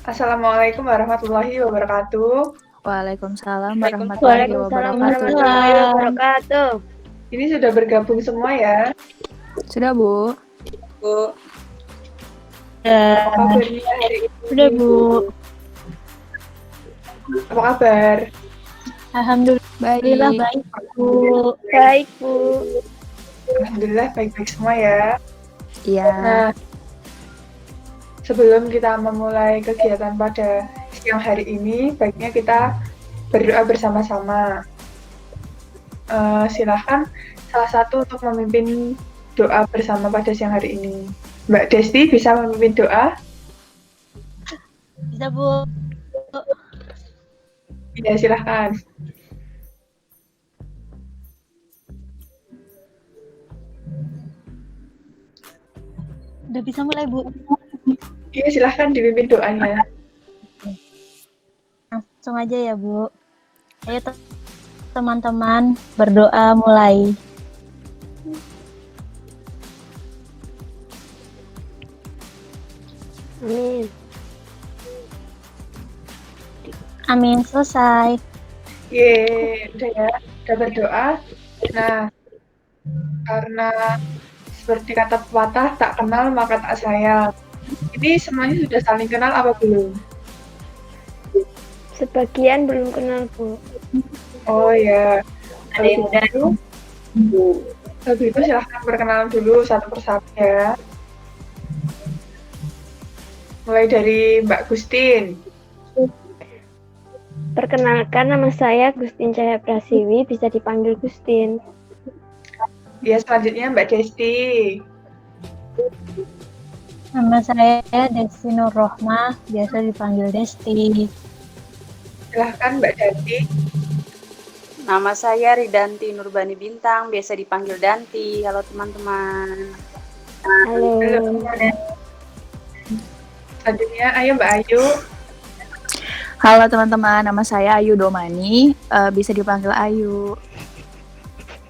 Assalamualaikum warahmatullahi wabarakatuh. Waalaikumsalam warahmatullahi Waalaikumsalam wabarakatuh. warahmatullahi wabarakatuh. Ini sudah bergabung semua ya, Sudah, Bu? Bu. Apa kabarnya hari ini? Udah, Bu. Apa kabar? Alhamdulillah Baik. baik, Bu. Baik, Bu. Alhamdulillah baik-baik semua ya. Iya. Nah, sebelum kita memulai kegiatan pada siang hari ini, baiknya kita berdoa bersama-sama. Silahkan salah satu untuk memimpin doa bersama pada siang hari ini. Mbak Desti bisa memimpin doa? Bisa, Bu. Ya, silahkan. Udah bisa mulai, Bu. Iya, silahkan dipimpin doanya. Langsung aja ya, Bu. Ayo teman-teman berdoa mulai. Amin. Amin, selesai. Udah ya, udah berdoa. Nah, karena seperti kata pepatah, tak kenal maka tak sayang. Ini semuanya sudah saling kenal apa belum? Sebagian belum kenal, Bu. Oh ya, Ada yang udah. kalau itu silahkan perkenalan dulu satu persatu ya. Mulai dari Mbak Gustin. Perkenalkan, nama saya Gustin Cahaya Prasiwi, bisa dipanggil Gustin. Ya, selanjutnya Mbak Desti. Nama saya Desti Nur Rohmah, biasa dipanggil Desti. Silahkan Mbak Danti. Nama saya Ridanti Nurbani Bintang, biasa dipanggil Danti. Halo teman-teman. Halo. Selanjutnya, ayo Mbak Ayu. Halo teman-teman, nama saya Ayu Domani, bisa dipanggil Ayu.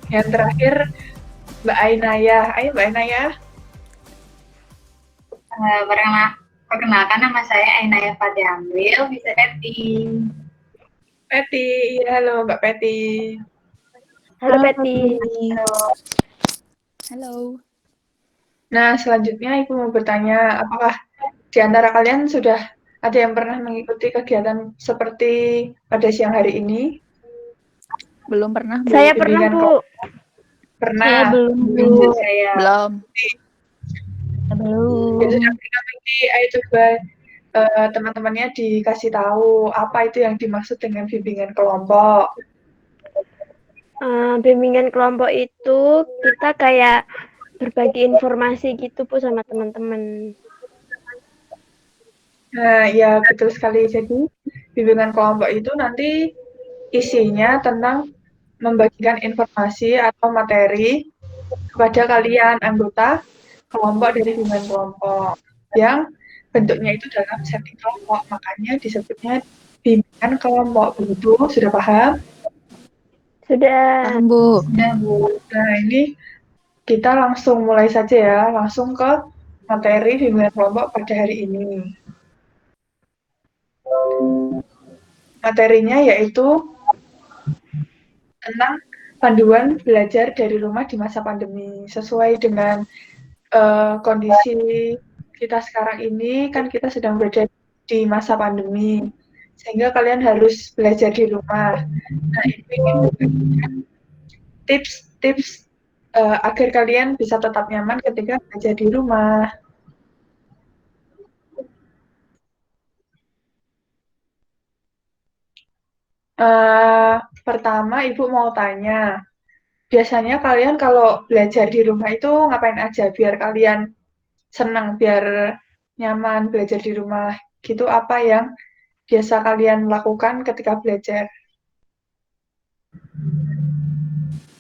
Yang terakhir, Mbak Ainaya. Ayo Mbak Ainaya. Perkenalkan, nama saya Ainaya Fadamil, bisa Peti. Peti, iya halo Mbak Peti. Halo, Peti. Halo. Nah, selanjutnya Ibu mau bertanya, apakah di antara kalian sudah ada yang pernah mengikuti kegiatan seperti pada siang hari ini? Belum pernah, Bu? Saya pernah, Bimbingan Bu. Pernah. Saya belum, Bu. Belum. Ya sudah mengikuti, ayo coba teman-temannya dikasih tahu apa itu yang dimaksud dengan bimbingan kelompok. Bimbingan kelompok itu kita kayak berbagi informasi gitu, Bu, sama teman-teman. Nah, ya betul sekali. Jadi, bimbingan kelompok itu nanti isinya tentang membagikan informasi atau materi kepada kalian anggota kelompok dari bimbingan kelompok yang bentuknya itu dalam setting kelompok, makanya disebutnya bimbingan kelompok. Begitu, sudah paham? Sudah. Paham, Bu. Sudah, Bu. Nah, ini kita langsung mulai saja ya, langsung ke materi bimbingan kelompok pada hari ini. Materinya yaitu tentang panduan belajar dari rumah di masa pandemi. Sesuai dengan kondisi kita sekarang ini, kan kita sedang berada di masa pandemi, sehingga kalian harus belajar di rumah. Nah, ini ingin memberikan tips-tips agar kalian bisa tetap nyaman ketika belajar di rumah. Pertama, Ibu mau tanya, biasanya kalian kalau belajar di rumah itu ngapain aja biar kalian senang, biar nyaman belajar di rumah gitu, apa yang biasa kalian lakukan ketika belajar?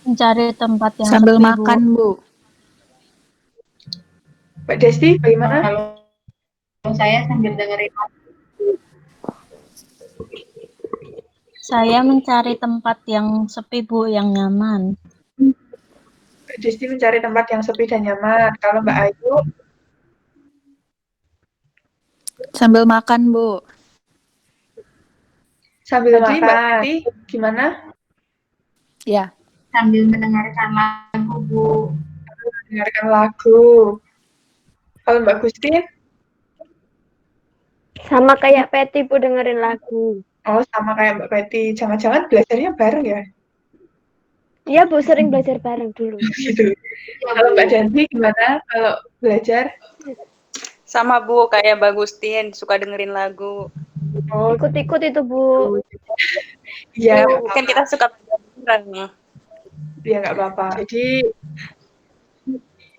Mencari tempat yang Sambil sepi, makan, Bu. Mbak Desti, bagaimana? Kalau saya sambil dengerin. Saya mencari tempat yang sepi, Bu, yang nyaman. Mbak Desti mencari tempat yang sepi dan nyaman. Kalau Mbak Ayu? Sambil makan, Bu. Sambil Tadi Mbak makan. Peti Gimana? Ya. Sambil mendengarkan lagu, Bu. Dengarkan lagu. Kalau Mbak Gusti? Sama kayak Peti Bu dengerin lagu. Oh, sama kayak Mbak Peti. Jangan-jangan belajarnya bareng ya? Iya Bu, sering belajar bareng dulu. Gitu. Kalau Mbak Danti gimana kalau belajar? sama Bu kayak Mbak Gustin suka dengerin lagu. Oh, Ikut-ikut itu Bu. iya, Kan kita suka bareng. ya nggak apa-apa. Jadi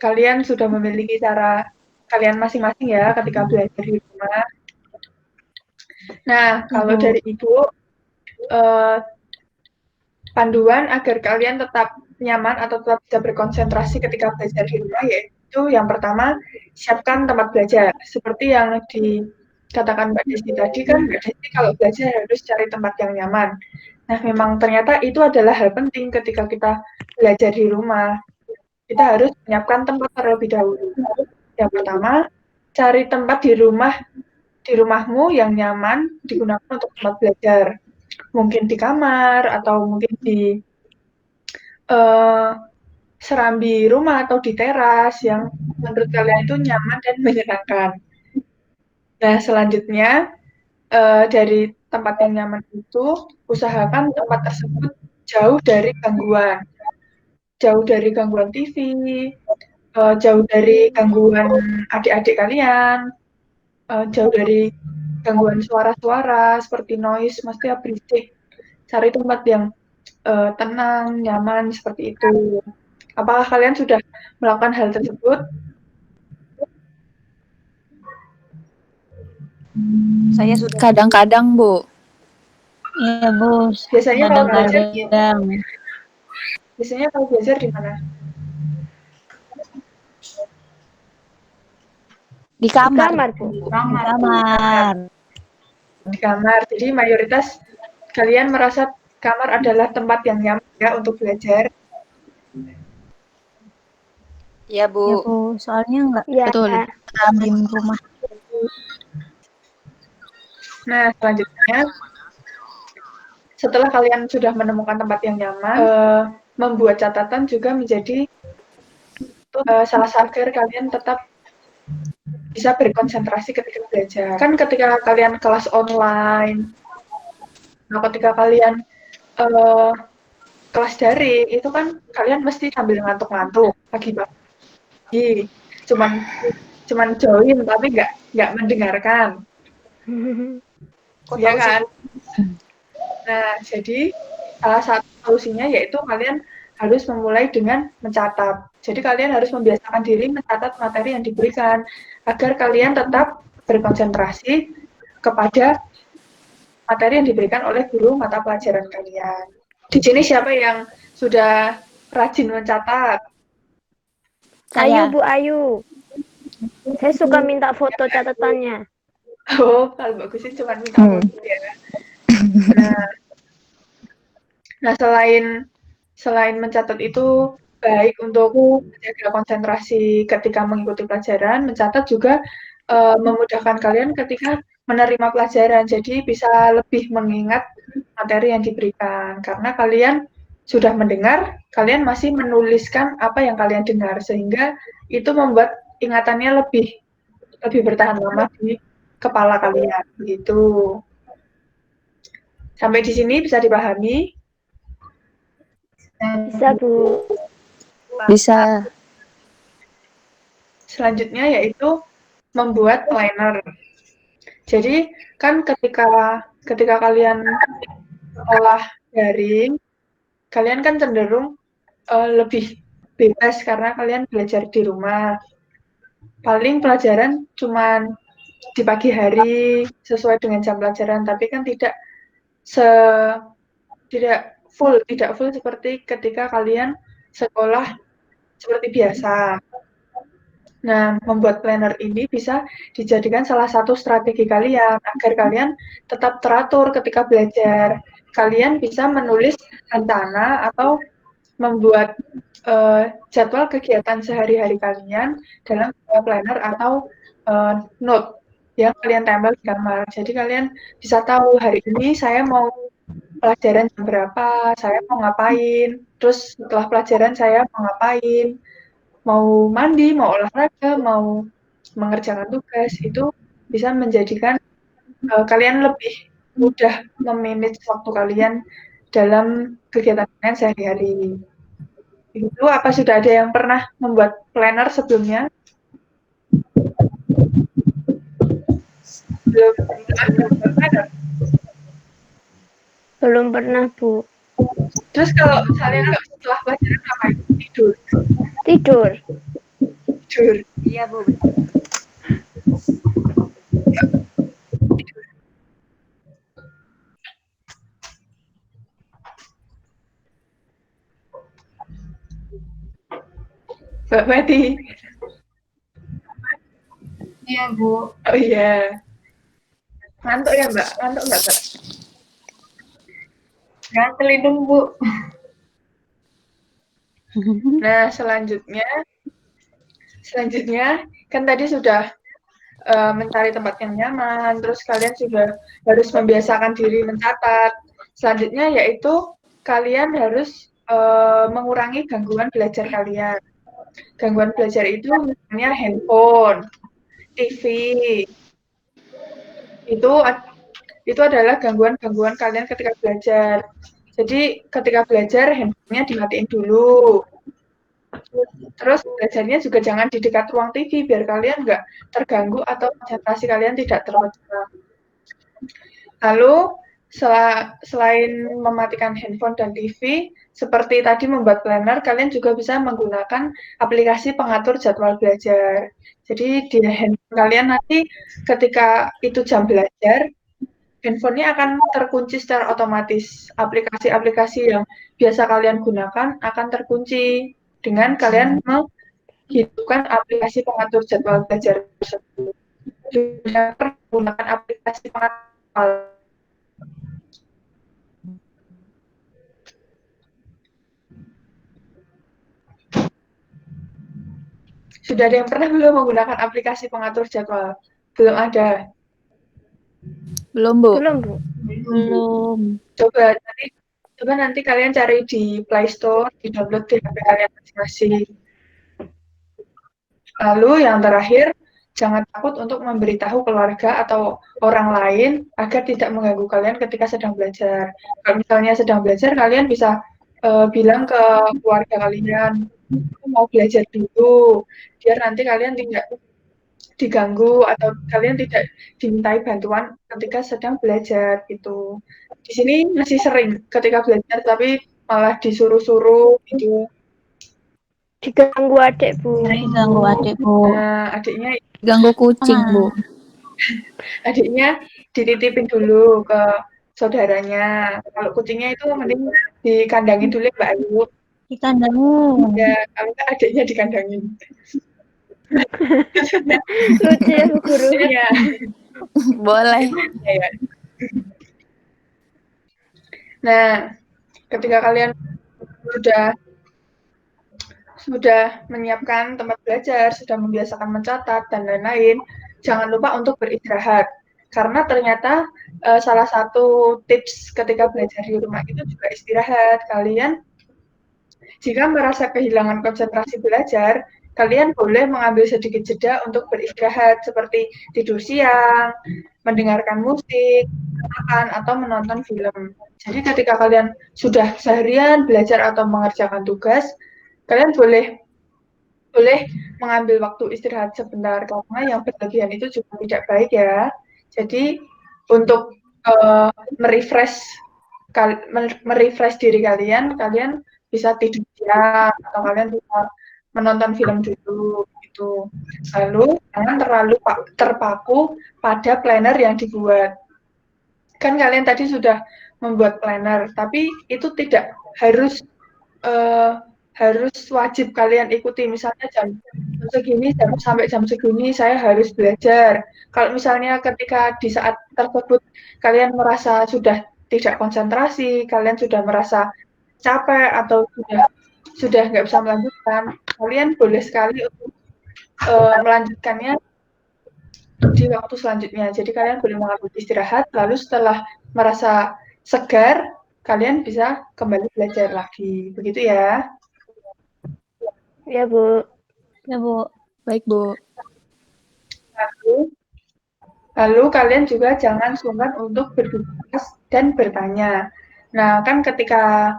kalian sudah memiliki cara kalian masing-masing ya ketika belajar di rumah. Nah, kalau dari Ibu, panduan agar kalian tetap nyaman atau tetap bisa berkonsentrasi ketika belajar di rumah yaitu yang pertama, siapkan tempat belajar. Seperti yang dikatakan Mbak Desi tadi kan, Mbak Desi kalau belajar harus cari tempat yang nyaman. Nah, memang ternyata itu adalah hal penting ketika kita belajar di rumah. Kita harus menyiapkan tempat terlebih dahulu. Yang pertama, cari tempat di rumahmu yang nyaman digunakan untuk tempat belajar. Mungkin di kamar atau mungkin di serambi rumah atau di teras yang menurut kalian itu nyaman dan menyenangkan. Nah, selanjutnya dari tempat yang nyaman itu usahakan tempat tersebut jauh dari gangguan. Jauh dari gangguan TV, jauh dari gangguan adik-adik kalian, jauh dari gangguan suara-suara seperti noise, maksudnya berisik. Cari tempat yang tenang, nyaman, seperti itu. Apakah kalian sudah melakukan hal tersebut? Saya sudah Kadang-kadang, Bu. Iya Bu, Biasanya kalau belajar, kadang-kadang. biasanya kalau belajar di mana? Di kamar. Kamar Bu. Kamar. Di kamar. Jadi mayoritas kalian merasa kamar adalah tempat yang nyaman ya untuk belajar. Iya, Ya Bu. Bu, soalnya nggak Iya. Betul. di rumah. Nah, selanjutnya setelah kalian sudah menemukan tempat yang nyaman, membuat catatan juga menjadi salah satu agar kalian tetap bisa berkonsentrasi ketika belajar. Kan ketika kalian kelas online, nah ketika kalian kelas daring, itu kan kalian mesti sambil ngantuk-ngantuk pagi-pagi. Cuman join tapi nggak mendengarkan. Iya kan? Nah, jadi salah satu solusinya yaitu kalian harus memulai dengan mencatat. Jadi kalian harus membiasakan diri mencatat materi yang diberikan agar kalian tetap berkonsentrasi kepada materi yang diberikan oleh guru mata pelajaran kalian. Di sini siapa yang sudah rajin mencatat? Ayu Bu Ayu. Saya suka minta foto catatannya. Oh, kalau bagus sih cuma minta foto ya. Nah, selain mencatat itu baik untuk menjaga konsentrasi ketika mengikuti pelajaran, mencatat juga memudahkan kalian ketika menerima pelajaran. Jadi bisa lebih mengingat materi yang diberikan karena kalian sudah mendengar, kalian masih menuliskan apa yang kalian dengar sehingga itu membuat ingatannya lebih bertahan lama di kepala kalian gitu. Sampai di sini bisa dipahami? Bisa Bu. Bisa. Selanjutnya yaitu membuat planner. Jadi kan ketika kalian sekolah daring, kalian kan cenderung lebih bebas karena kalian belajar di rumah. Paling pelajaran cuman di pagi hari sesuai dengan jam pelajaran, tapi kan tidak full seperti ketika kalian sekolah seperti biasa. Nah, membuat planner ini bisa dijadikan salah satu strategi kalian agar kalian tetap teratur ketika belajar. Kalian bisa menulis rencana atau membuat jadwal kegiatan sehari-hari kalian dalam planner atau note. yang kalian tempel di kamar. Jadi kalian bisa tahu hari ini saya mau pelajaran jam berapa, saya mau ngapain, terus setelah pelajaran saya mau ngapain, mau mandi, mau olahraga, mau mengerjakan tugas, itu bisa menjadikan kalian lebih mudah memanage waktu kalian dalam kegiatan kalian sehari-hari. Itu apa sudah ada yang pernah membuat planner sebelumnya? Belum ada membuat planner. Belum pernah, Bu. Terus kalau misalnya setelah pelajaran ngapain? Tidur. Tidur. Tidur. Iya, Bu. Mbak Mati. Iya, Bu. Oh iya. Ngantuk ya, Mbak? Ngantuk nggak, Mbak? Gatel hidung, Bu. Nah, selanjutnya kan tadi sudah mencari tempat yang nyaman, terus kalian juga harus membiasakan diri mencatat. Selanjutnya yaitu kalian harus mengurangi gangguan belajar kalian. Gangguan belajar itu misalnya handphone, TV, itu adalah gangguan-gangguan kalian ketika belajar. Jadi ketika belajar handphonenya dimatiin dulu. Terus belajarnya juga jangan di dekat ruang TV biar kalian nggak terganggu atau konsentrasi kalian tidak terpecah. Lalu selain mematikan handphone dan TV, seperti tadi membuat planner, kalian juga bisa menggunakan aplikasi pengatur jadwal belajar. Jadi di handphone kalian nanti ketika itu jam belajar, handphonenya akan terkunci secara otomatis. Aplikasi-aplikasi yang biasa kalian gunakan akan terkunci dengan kalian menghidupkan aplikasi pengatur jadwal belajar tersebut. Juga menggunakan aplikasi pengatur. Sudah ada yang pernah belum menggunakan aplikasi pengatur jadwal? Belum ada. Belum, Bu. Belum, Bu. Belum. Coba nanti kalian cari di Play Store, di-download di HP kalian masing-masing. Lalu yang terakhir, jangan takut untuk memberitahu keluarga atau orang lain agar tidak mengganggu kalian ketika sedang belajar. Kalau misalnya sedang belajar, kalian bisa bilang ke keluarga kalian, mau belajar dulu, biar nanti kalian tidak diganggu atau kalian tidak dimintai bantuan ketika sedang belajar gitu. Di sini masih sering ketika belajar tapi malah disuruh-suruh gitu. Diganggu adik, Bu. Ganggu adik, Bu. Nah, Ganggu kucing, Bu. adiknya dititipin dulu ke saudaranya. Kalau kucingnya itu mending dikandangin dulu ya, Mbak Ayu. Dikandangin. Ya, kalau enggak adiknya dikandangin. Lucu ya, Bu Guru. Iya. Boleh. Ya. Nah, ketika kalian sudah menyiapkan tempat belajar, sudah membiasakan mencatat, dan lain-lain, jangan lupa untuk beristirahat. Karena ternyata salah satu tips ketika belajar di rumah itu juga istirahat. Kalian jika merasa kehilangan konsentrasi belajar, kalian boleh mengambil sedikit jeda untuk beristirahat seperti tidur siang, mendengarkan musik, makan, atau menonton film. Jadi ketika kalian sudah seharian belajar atau mengerjakan tugas, kalian boleh mengambil waktu istirahat sebentar karena yang berlebihan itu juga tidak baik ya. Jadi untuk merefresh diri kalian bisa tidur siang atau kalian bisa menonton film dulu gitu. Lalu jangan terlalu terpaku pada planner yang dibuat. Kan kalian tadi sudah membuat planner, tapi itu tidak harus wajib kalian ikuti. Misalnya jam segini sampai jam segini saya harus belajar. Kalau misalnya ketika di saat tersebut kalian merasa sudah tidak konsentrasi, kalian sudah merasa capek atau sudah nggak bisa melanjutkan, kalian boleh sekali untuk melanjutkannya di waktu selanjutnya. Jadi kalian boleh mengambil istirahat, lalu setelah merasa segar, kalian bisa kembali belajar lagi. Begitu ya. Ya, Bu. Ya, Bu. Baik, Bu. Lalu kalian juga jangan sungkan untuk berdiskusi dan bertanya. Nah, kan ketika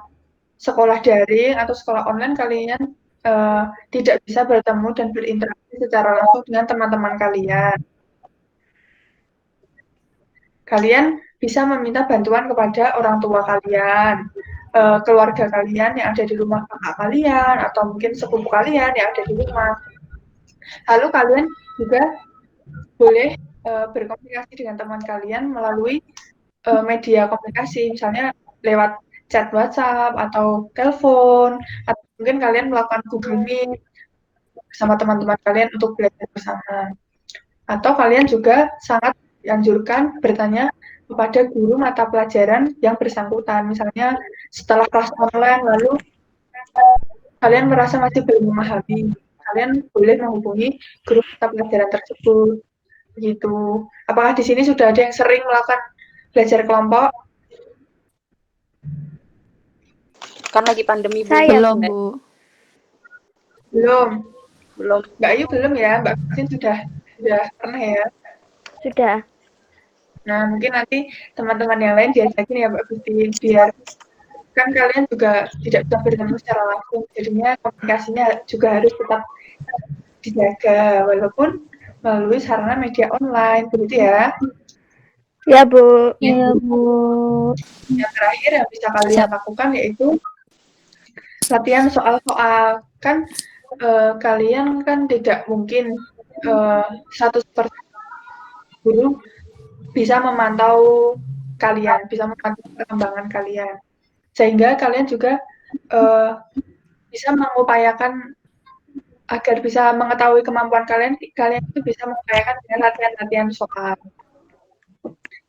sekolah daring atau sekolah online kalian tidak bisa bertemu dan berinteraksi secara langsung dengan teman-teman kalian. Kalian bisa meminta bantuan kepada orang tua kalian, keluarga kalian yang ada di rumah kakak kalian, atau mungkin sepupu kalian yang ada di rumah. Lalu kalian juga boleh berkomunikasi dengan teman kalian melalui media komunikasi, misalnya lewat chat WhatsApp atau telepon, atau mungkin kalian melakukan Google Meet bersama teman-teman kalian untuk belajar bersama. Atau kalian juga sangat dianjurkan bertanya kepada guru mata pelajaran yang bersangkutan. Misalnya setelah kelas online lalu kalian merasa masih belum memahami, kalian boleh menghubungi guru mata pelajaran tersebut. Begitu. Apakah di sini sudah ada yang sering melakukan belajar kelompok? Kan lagi pandemi, Bu. Saya, Belum, Bu. Belum. Belum. Mbak Ayu belum ya, Mbak Christine sudah pernah ya. Sudah. Nah, mungkin nanti teman-teman yang lain diajakin ya Mbak Christine, biar kan kalian juga tidak bisa bertemu secara langsung, jadinya komunikasinya juga harus tetap dijaga, walaupun melalui sarana media online, begitu ya. Ya, Bu. Ya, Bu. Yang terakhir yang bisa kalian lakukan yaitu latihan soal-soal. Kan kalian kan tidak mungkin 100% guru bisa memantau kalian, bisa memantau perkembangan kalian. Sehingga kalian juga bisa mengupayakan agar bisa mengetahui kemampuan kalian itu bisa mengupayakan dengan latihan-latihan soal.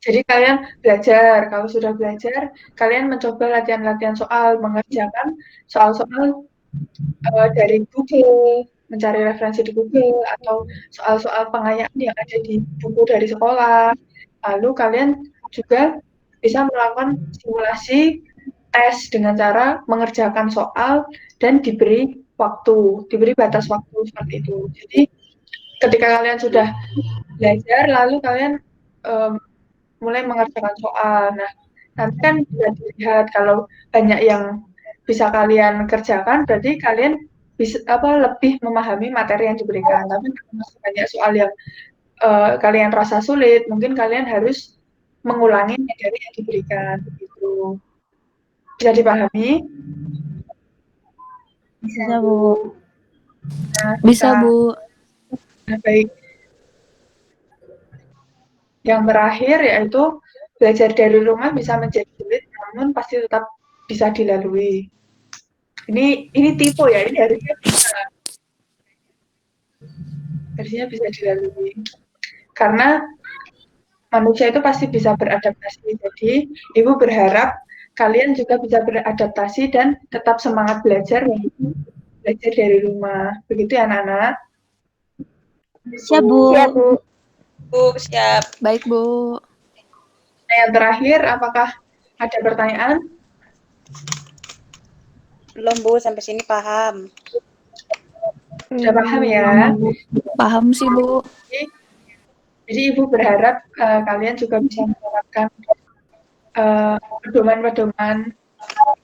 Jadi kalian belajar, kalau sudah belajar, kalian mencoba latihan-latihan soal, mengerjakan soal-soal dari Google, mencari referensi di Google, atau soal-soal pengayaan yang ada di buku dari sekolah. Lalu kalian juga bisa melakukan simulasi tes dengan cara mengerjakan soal dan diberi waktu, diberi batas waktu seperti itu. Jadi ketika kalian sudah belajar, lalu kalian mulai mengerjakan soal. Nah, nanti kan bisa dilihat kalau banyak yang bisa kalian kerjakan, berarti kalian bisa lebih memahami materi yang diberikan. Tapi kalau masih banyak soal yang kalian rasa sulit, mungkin kalian harus mengulangi materi yang diberikan. Gitu. Bisa dipahami? Bisa, Bu. Nah, Bisa, Bu. Nah, baik. Yang terakhir yaitu belajar dari rumah bisa menjadi sulit, namun pasti tetap bisa dilalui. Ini tipe ya, ini harusnya bisa dilalui. Karena manusia itu pasti bisa beradaptasi. Jadi, Ibu berharap kalian juga bisa beradaptasi dan tetap semangat belajar, yaitu belajar dari rumah. Begitu ya, anak-anak? Siap, Bu. Siap, Bu. Bu, siap. Baik, Bu. Nah, yang terakhir, apakah ada pertanyaan? Belum, Bu. Sampai sini paham. Sudah paham ya? Paham sih, Bu. Jadi Ibu berharap kalian juga bisa menerapkan pedoman-pedoman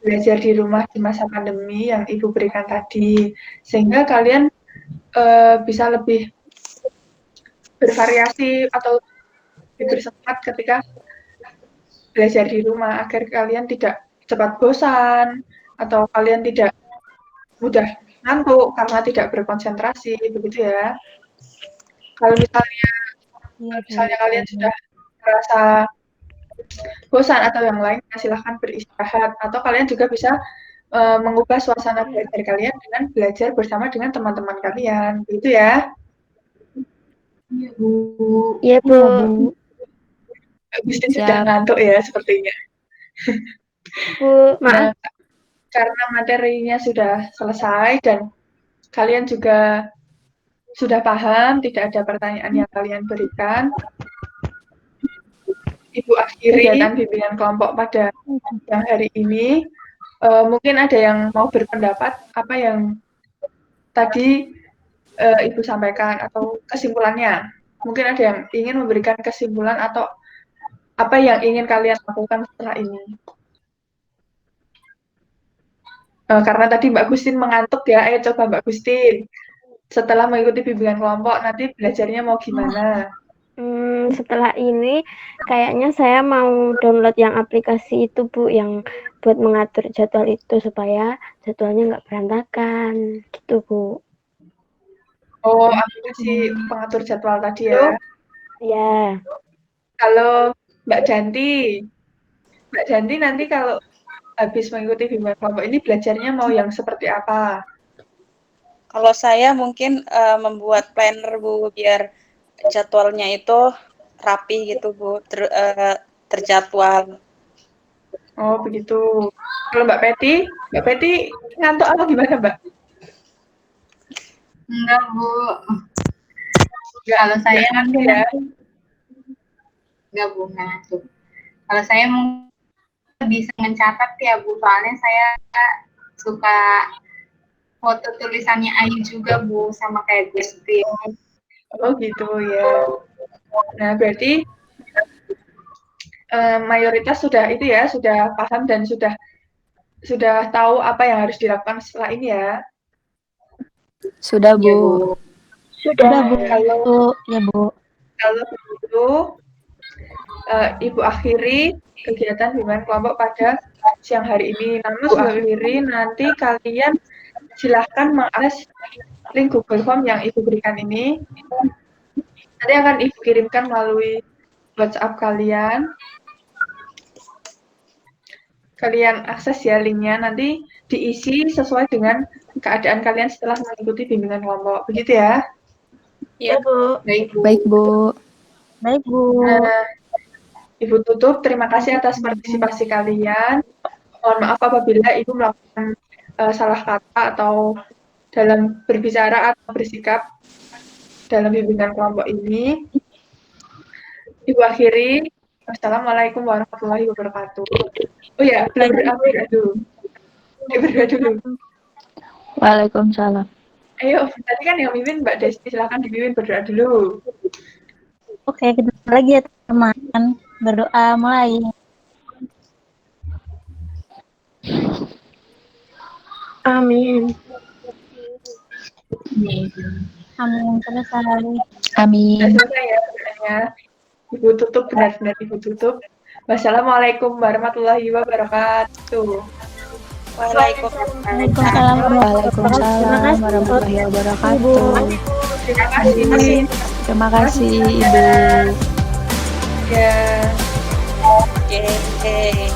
belajar di rumah di masa pandemi yang Ibu berikan tadi, sehingga kalian bisa lebih bervariasi atau lebih bersemangat ketika belajar di rumah, agar kalian tidak cepat bosan atau kalian tidak mudah ngantuk karena tidak berkonsentrasi, begitu ya. Kalau misalnya kalian sudah merasa bosan atau yang lain, silahkan beristirahat. Atau kalian juga bisa mengubah suasana belajar kalian dengan belajar bersama dengan teman-teman kalian, gitu ya. Iya, Bu. Iya, Bu. Agustin sudah ngantuk ya sepertinya. Bu, maaf. Nah, karena materinya sudah selesai dan kalian juga sudah paham, tidak ada pertanyaan yang kalian berikan. Ibu akhiri kegiatan bimbingan kelompok pada yang hari ini. Mungkin ada yang mau berpendapat apa yang tadi Ibu sampaikan atau kesimpulannya. Mungkin ada yang ingin memberikan kesimpulan atau apa yang ingin kalian lakukan setelah ini. Karena tadi Mbak Gustin mengantuk ya, ayo coba Mbak Gustin. Setelah mengikuti bimbingan kelompok, nanti belajarnya mau gimana? Setelah ini kayaknya saya mau download yang aplikasi itu Bu, yang buat mengatur jadwal itu supaya jadwalnya nggak berantakan gitu Bu. Oh, aplikasi pengatur jadwal tadi ya? Ya. Kalau Mbak Janti nanti kalau habis mengikuti bimbingan kelompok ini belajarnya mau yang seperti apa? Kalau saya mungkin membuat planner Bu, biar jadwalnya itu rapi gitu Bu, terjadwal. Oh begitu. Kalau Mbak Peti ngantuk apa gimana Mbak? Enggak, Bu. Kalau saya ngantuk ya. Enggak, Bu, ngantuk. Kalau saya bisa mencatat ya Bu, soalnya saya suka foto tulisannya Ayu juga Bu, sama kayak Gusti. Oh gitu ya. Nah berarti mayoritas sudah itu ya, sudah paham dan sudah tahu apa yang harus dilakukan setelah ini ya. Sudah, Bu. Sudah Bu. Kalau Ya Bu. Kalau begitu, Ibu akhiri kegiatan bimbingan kelompok pada siang hari ini. Namun sebelum akhiri, nanti kalian silahkan mengakses link Google Form yang Ibu berikan ini. Nanti akan Ibu kirimkan melalui WhatsApp kalian. Kalian akses ya linknya, nanti diisi sesuai dengan keadaan kalian setelah mengikuti bimbingan kelompok. Begitu ya? Iya Bu. Baik, Bu. Baik, Bu. Baik Bu. Ibu tutup, terima kasih atas partisipasi kalian. Mohon maaf apabila Ibu melakukan salah kata atau dalam berbicara atau bersikap dalam bimbingan kelompok ini. Ibu akhiri, Wassalamualaikum warahmatullahi wabarakatuh. Oh ya, belum berdoa dulu. Berdoa dulu. Waalaikumsalam. Ayo, tadi kan yang mimpin Mbak Desti, silakan dipimpin berdoa dulu. Oke, kita lagi ya teman. Berdoa mulai. Amin. Amin. Selesai. Amin. Selesai ya berdoanya. Ibu tutup, benar-benar Ibu tutup. Wassalamualaikum warahmatullahi wabarakatuh. Waalaikumsalam. Waalaikumsalam warahmatullahi wabarakatuh. Terima kasih. Terima kasih, Ibu. Ya. Oke.